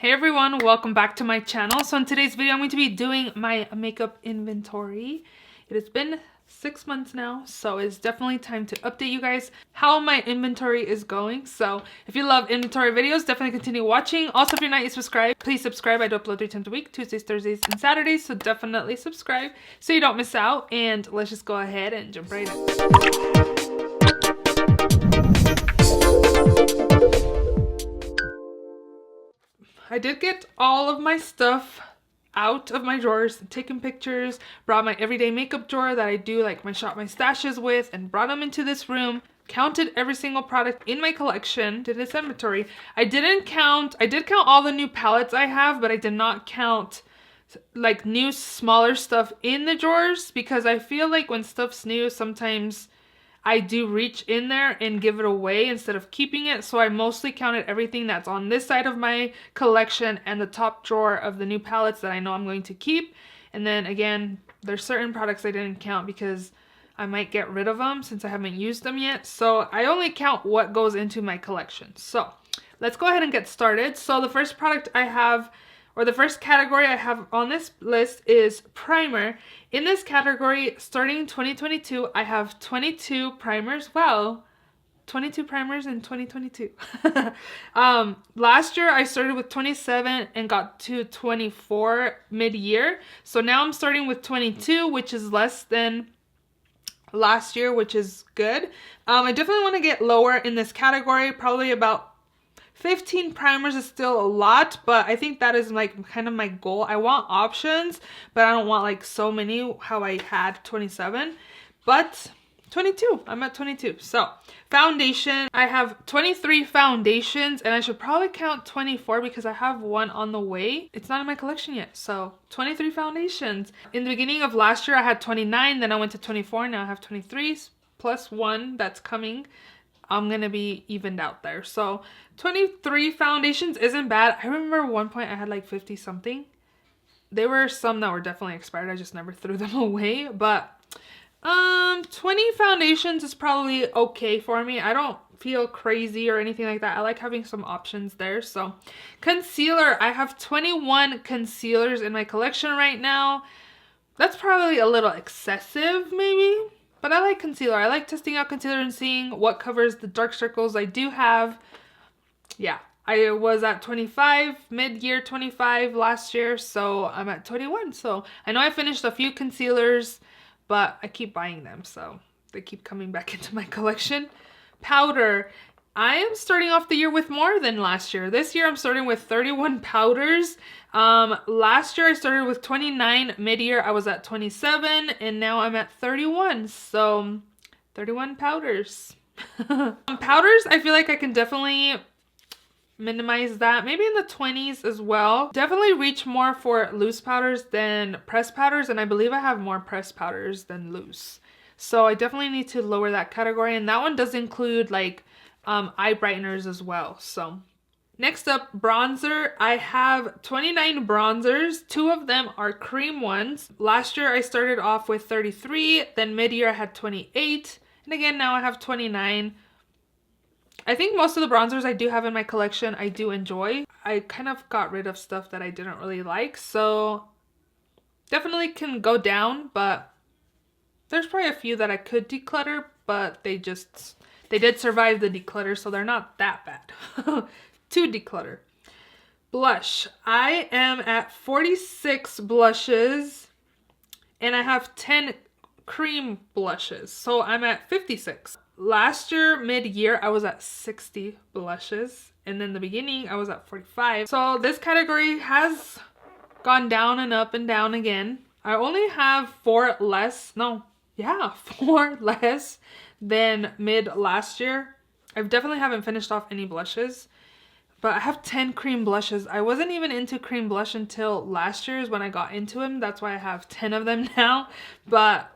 Hey everyone, welcome back to my channel. So in today's video, I'm going to be doing my makeup inventory. It has been 6 months now, so it's definitely time to update you guys how my inventory is going. So if you love inventory videos, definitely continue watching. Also, if you're not yet subscribed, please subscribe. I do upload 3 times a week, Tuesdays, Thursdays, and Saturdays, so definitely subscribe so you don't miss out. And let's just go ahead and jump right in. I did get all of my stuff out of my drawers, taken pictures, brought my everyday makeup drawer that I do like my shop my stashes with, and brought them into this room, counted every single product in my collection, did this inventory. I did count all the new palettes I have, but I did not count like new smaller stuff in the drawers, because I feel like when stuff's new, sometimes I do reach in there and give it away instead of keeping it. So I mostly counted everything that's on this side of my collection and the top drawer of the new palettes that I know I'm going to keep. And then again, there's certain products I didn't count because I might get rid of them since I haven't used them yet. So I only count what goes into my collection. So let's go ahead and get started. So the first product I have, or the first category I have on this list, is primer. In this category, starting 2022, I have 22 primers. Wow, 22 primers in 2022. Last year, I started with 27 and got to 24 mid-year. So now I'm starting with 22, which is less than last year, which is good. I definitely want to get lower in this category, probably about 15 primers is still a lot, but I think that is like kind of my goal. I want options, but I don't want like so many how I had 27, but 22, I'm at 22. So foundation, I have 23 foundations, and I should probably count 24 because I have one on the way. It's not in my collection yet. So 23 foundations. In the beginning of last year, I had 29, then I went to 24, now I have 23 plus one that's coming. I'm gonna be evened out there. So 23 foundations isn't bad. I remember one point I had like 50 something. There were some that were definitely expired. I just never threw them away. But 20 foundations is probably okay for me. I don't feel crazy or anything like that. I like having some options there. So concealer, I have 21 concealers in my collection right now. That's probably a little excessive maybe. But I like concealer. I like testing out concealer and seeing what covers the dark circles I do have. Yeah, I was at 25, mid-year 25 last year, so I'm at 21. So I know I finished a few concealers, but I keep buying them, so they keep coming back into my collection. Powder. I am starting off the year with more than last year. This year I'm starting with 31 powders. Last year I started with 29. Mid-year I was at 27, and now I'm at 31. So 31 powders. Powders, I feel like I can definitely minimize that. Maybe in the 20s as well. Definitely reach more for loose powders than pressed powders, and I believe I have more pressed powders than loose. So I definitely need to lower that category, and that one does include like eye brighteners as well. So next up, bronzer. I have 29 bronzers. 2 of them are cream ones. Last year I started off with 33, then mid-year I had 28, and again now I have 29. I think most of the bronzers I do have in my collection I do enjoy. I kind of got rid of stuff that I didn't really like, so definitely can go down, but there's probably a few that I could declutter, but they did survive the declutter, so they're not that bad to declutter. Blush. I am at 46 blushes, and I have 10 cream blushes, so I'm at 56. Last year, mid-year, I was at 60 blushes, and then the beginning, I was at 45. So this category has gone down and up and down again. I only have 4 less than mid last year. I definitely haven't finished off any blushes, but I have 10 cream blushes. I wasn't even into cream blush until last year's when I got into them. That's why I have 10 of them now, but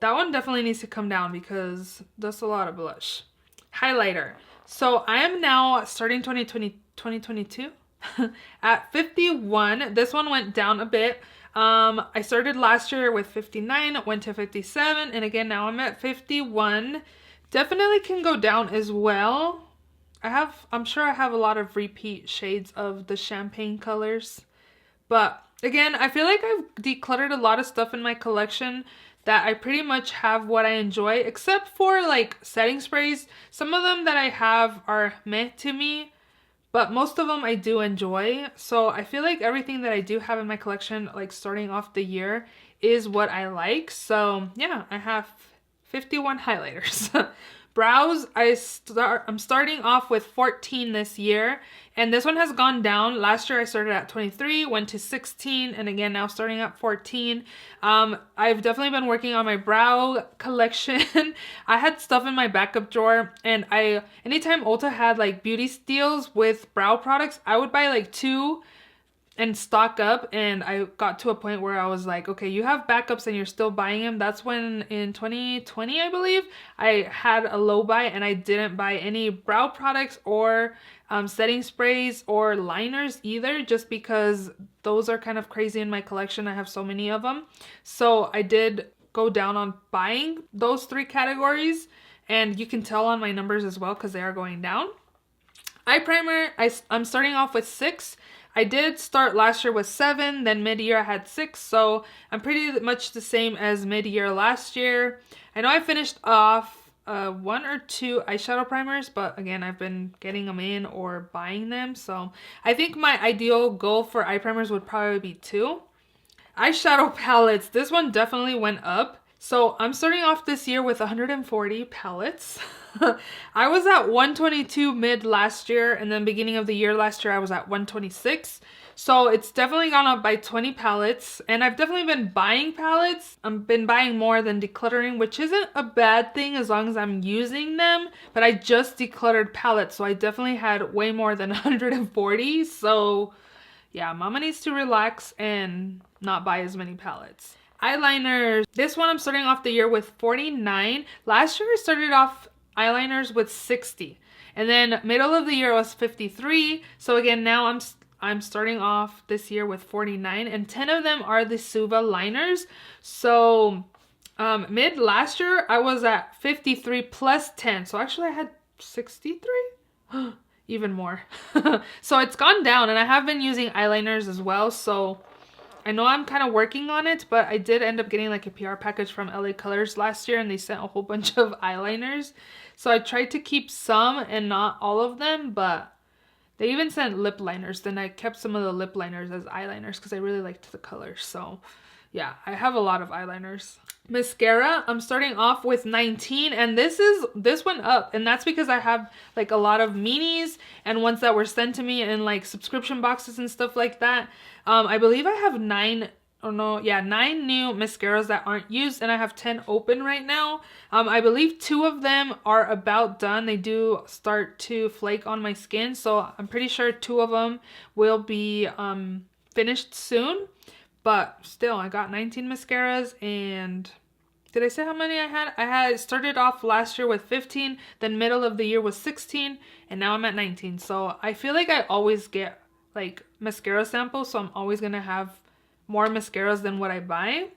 that one definitely needs to come down because that's a lot of blush. Highlighter. So I am now starting 2022 at 51. This one went down a bit. I started last year with 59, went to 57, and again now I'm at 51. Definitely can go down as well. I'm sure I have a lot of repeat shades of the champagne colors. But again, I feel like I've decluttered a lot of stuff in my collection that I pretty much have what I enjoy, except for like setting sprays. Some of them that I have are meh to me, but most of them I do enjoy. So I feel like everything that I do have in my collection, like starting off the year, is what I like. So yeah, I have 51 highlighters. Brows, I'm starting off with 14 this year, and this one has gone down. Last year I started at 23, went to 16, and again now starting at 14. I've definitely been working on my brow collection. I had stuff in my backup drawer, and anytime Ulta had like beauty steals with brow products, I would buy like 2 and stock up, and I got to a point where I was like, okay, you have backups and you're still buying them. That's when in 2020, I believe, I had a low buy and I didn't buy any brow products or setting sprays or liners either, just because those are kind of crazy in my collection. I have so many of them. So I did go down on buying those 3 categories, and you can tell on my numbers as well because they are going down. Eye primer, I'm starting off with 6. I did start last year with 7, then mid-year I had 6, so I'm pretty much the same as mid-year last year. I know I finished off 1 or 2 eyeshadow primers, but again, I've been getting them in or buying them, so I think my ideal goal for eye primers would probably be 2. Eyeshadow palettes, this one definitely went up. So I'm starting off this year with 140 palettes. I was at 122 mid last year, and then beginning of the year last year I was at 126. So it's definitely gone up by 20 palettes, and I've definitely been buying palettes. I've been buying more than decluttering, which isn't a bad thing as long as I'm using them, but I just decluttered palettes, so I definitely had way more than 140. So yeah, mama needs to relax and not buy as many palettes. Eyeliners. This one I'm starting off the year with 49. Last year I started off eyeliners with 60. And then middle of the year was 53. So again, now I'm starting off this year with 49, and 10 of them are the Suva liners. So mid last year I was at 53 plus 10. So actually I had 63. Even more. So it's gone down, and I have been using eyeliners as well. So I know I'm kind of working on it, but I did end up getting like a PR package from LA Colors last year, and they sent a whole bunch of eyeliners. So I tried to keep some and not all of them, but they even sent lip liners. Then I kept some of the lip liners as eyeliners because I really liked the colors. So yeah, I have a lot of eyeliners. Mascara, I'm starting off with 19, and this went up, and that's because I have like a lot of minis and ones that were sent to me in like subscription boxes and stuff like that. I believe I have 9 new mascaras that aren't used, and I have 10 open right now. I believe 2 of them are about done. They do start to flake on my skin, so I'm pretty sure 2 of them will be finished soon. But still, I got 19 mascaras, and did I say how many I had? I had started off last year with 15, then middle of the year was 16, and now I'm at 19. So I feel like I always get like mascara samples, so I'm always gonna have more mascaras than what I buy.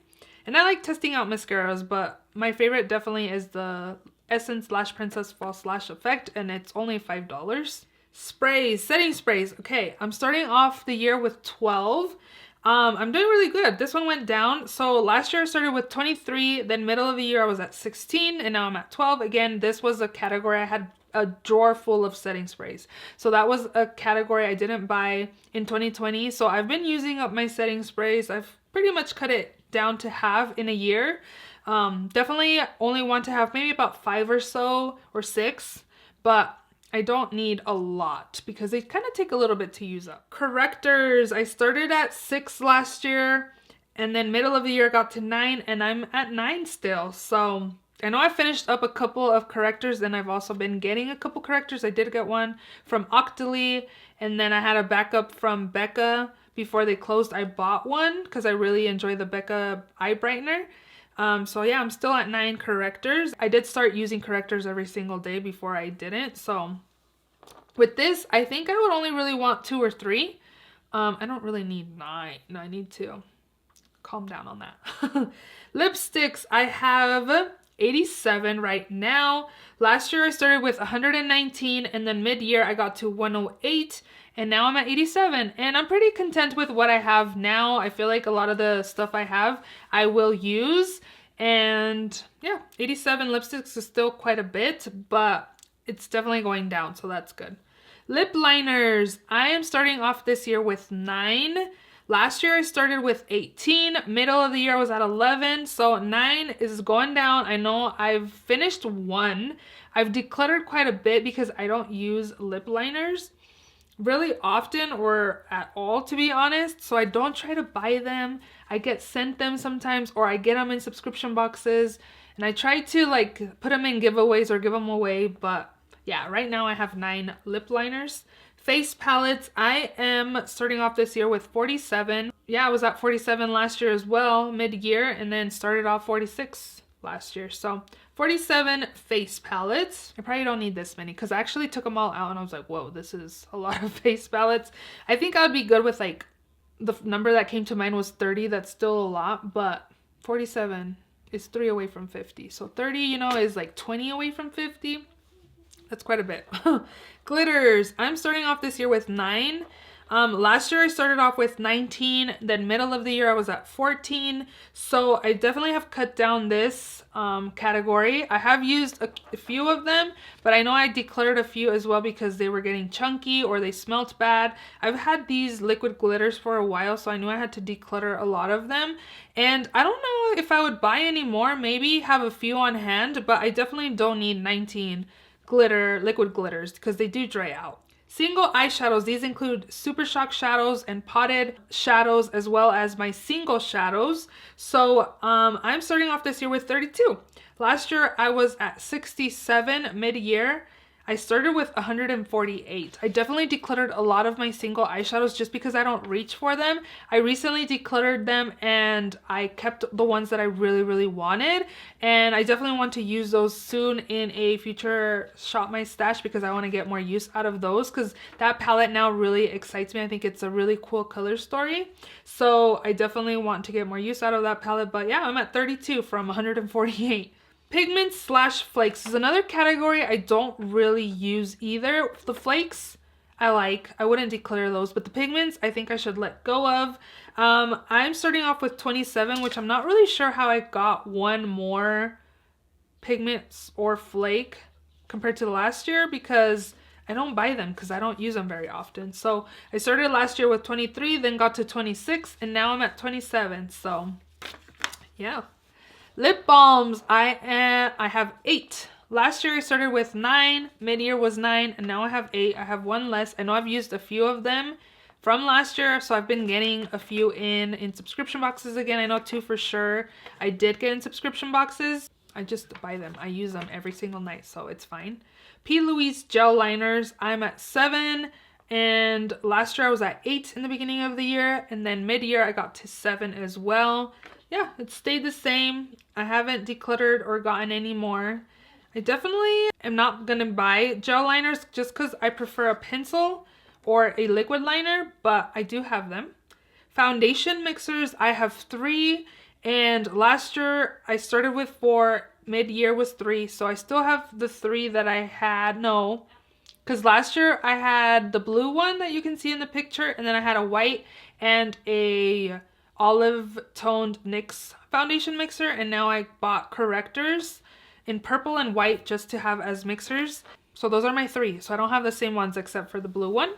And I like testing out mascaras, but my favorite definitely is the Essence Lash Princess False Lash Effect, and it's only $5. Sprays, setting sprays. Okay, I'm starting off the year with 12. I'm doing really good. This one went down. So last year I started with 23, then middle of the year I was at 16, and now I'm at 12. Again, this was a category I had a drawer full of setting sprays. So that was a category I didn't buy in 2020. So I've been using up my setting sprays. I've pretty much cut it down to half in a year. Definitely only want to have maybe about 5 or so or 6, but I don't need a lot because they kind of take a little bit to use up. Correctors, I started at 6 last year, and then middle of the year got to 9, and I'm at 9 still. So I know I finished up a couple of correctors, and I've also been getting a couple correctors. I did get one from Octoly, and then I had a backup from Becca. Before they closed, I bought one because I really enjoy the Becca eye brightener. So yeah, I'm still at 9 correctors. I did start using correctors every single day before I didn't. So with this, I think I would only really want 2 or 3. I don't really need 9. No, I need to calm down on that. Lipsticks, I have 87 right now. Last year I started with 119 and then mid-year I got to 108 and now I'm at 87 and I'm pretty content with what I have now. I feel like a lot of the stuff I have I will use, and yeah, 87 lipsticks is still quite a bit, but it's definitely going down, so that's good. Lip liners. I am starting off this year with 9. Last year I started with 18. Middle of the year I was at 11. So 9 is going down. I know I've finished 1. I've decluttered quite a bit because I don't use lip liners really often or at all, to be honest. So I don't try to buy them. I get sent them sometimes, or I get them in subscription boxes. And I try to like put them in giveaways or give them away. But yeah, right now I have 9 lip liners. Face palettes, I am starting off this year with 47. Yeah, I was at 47 last year as well, mid-year, and then started off 46 last year. So 47 face palettes. I probably don't need this many because I actually took them all out and I was like, whoa, this is a lot of face palettes. I think I would be good with like, the number that came to mind was 30. That's still a lot, but 47 is 3 away from 50. So 30, you know, is like 20 away from 50. That's quite a bit. Glitters. I'm starting off this year with 9. Last year I started off with 19. Then middle of the year I was at 14. So I definitely have cut down this category. I have used a few of them, but I know I decluttered a few as well because they were getting chunky or they smelt bad. I've had these liquid glitters for a while, so I knew I had to declutter a lot of them. And I don't know if I would buy any more, maybe have a few on hand, but I definitely don't need 19 liquid glitters because they do dry out. Single eyeshadows, these include Super Shock shadows and potted shadows as well as my single shadows. So I'm starting off this year with 32. Last year I was at 67 mid-year. I started with 148. I definitely decluttered a lot of my single eyeshadows just because I don't reach for them. I recently decluttered them and I kept the ones that I really wanted. And I definitely want to use those soon in a future Shop My Stash because I want to get more use out of those because that palette now really excites me. I think it's a really cool color story. So I definitely want to get more use out of that palette. But yeah, I'm at 32 from 148. Pigments / flakes is another category I don't really use either. The flakes I wouldn't declare those, but the pigments I think I should let go of. I'm starting off with 27, which I'm not really sure how I got one more pigments or flake compared to last year because I don't buy them because I don't use them very often. So I started last year with 23, then got to 26, and now I'm at 27. So yeah. Lip balms, I have 8. Last year I started with 9, mid-year was 9, and now I have 8. I have 1 less. I know I've used a few of them from last year, so I've been getting a few in subscription boxes again. I know 2 for sure. I did get in subscription boxes. I just buy them. I use them every single night, so it's fine. P. Louise gel liners, I'm at 7. And last year I was at 8 in the beginning of the year, and then mid-year I got to 7 as well. Yeah, it stayed the same. I haven't decluttered or gotten any more. I definitely am not gonna buy gel liners just because I prefer a pencil or a liquid liner, but I do have them. Foundation mixers, I have 3, and last year I started with 4, mid-year was 3, so I still have the 3 that I had. No, because last year I had the blue one that you can see in the picture, and then I had a white and a olive toned NYX foundation mixer, and now I bought Correctors in purple and white just to have as mixers. So those are my 3. So I don't have the same ones except for the blue one.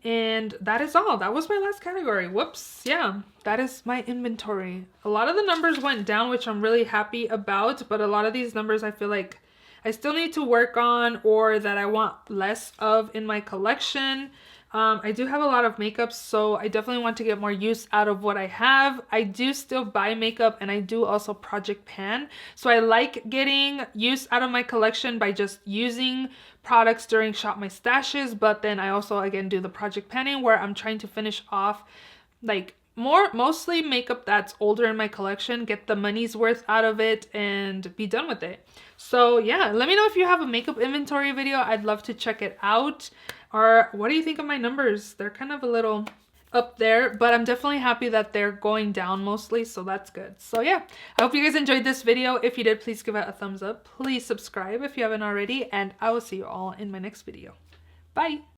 And that is all. That was my last category. Whoops. Yeah, that is my inventory. A lot of the numbers went down, which I'm really happy about, but a lot of these numbers I feel like I still need to work on or that I want less of in my collection. I do have a lot of makeup, so I definitely want to get more use out of what I have. I do still buy makeup and I do also project pan. So I like getting use out of my collection by just using products during Shop My Stashes, but then I also again do the project panning where I'm trying to finish off like mostly makeup that's older in my collection, get the money's worth out of it and be done with it. So yeah, let me know if you have a makeup inventory video. I'd love to check it out. Or what do you think of my numbers? They're kind of a little up there, but I'm definitely happy that they're going down mostly, so that's good. So yeah, I hope you guys enjoyed this video. If you did, please give it a thumbs up. Please subscribe if you haven't already, and I will see you all in my next video. Bye!